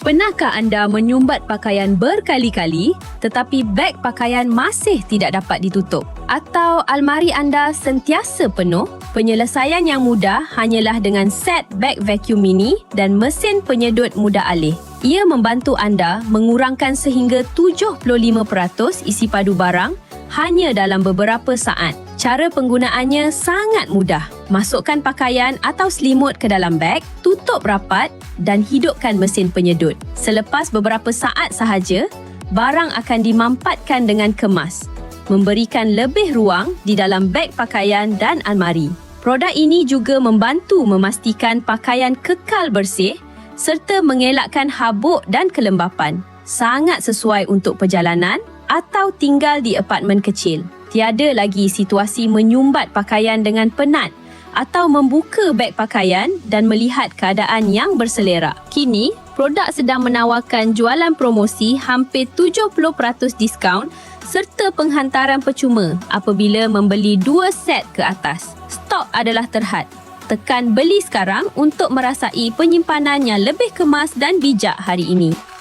Pernahkah anda menyumbat pakaian berkali-kali tetapi beg pakaian masih tidak dapat ditutup? Atau almari anda sentiasa penuh? Penyelesaian yang mudah hanyalah dengan set beg vacuum mini dan mesin penyedut mudah alih. Ia membantu anda mengurangkan sehingga 75% isi padu barang hanya dalam beberapa saat. Cara penggunaannya sangat mudah. Masukkan pakaian atau selimut ke dalam beg, tutup rapat dan hidupkan mesin penyedut. Selepas beberapa saat sahaja, barang akan dimampatkan dengan kemas, memberikan lebih ruang di dalam beg pakaian dan almari. Produk ini juga membantu memastikan pakaian kekal bersih serta mengelakkan habuk dan kelembapan. Sangat sesuai untuk perjalanan atau tinggal di apartmen kecil. Tiada lagi situasi menyumbat pakaian dengan penat atau membuka beg pakaian dan melihat keadaan yang berselerak. Kini, produk sedang menawarkan jualan promosi hampir 70% diskaun serta penghantaran percuma apabila membeli 2 set ke atas. Stok adalah terhad. Tekan beli sekarang untuk merasai penyimpanan yang lebih kemas dan bijak hari ini.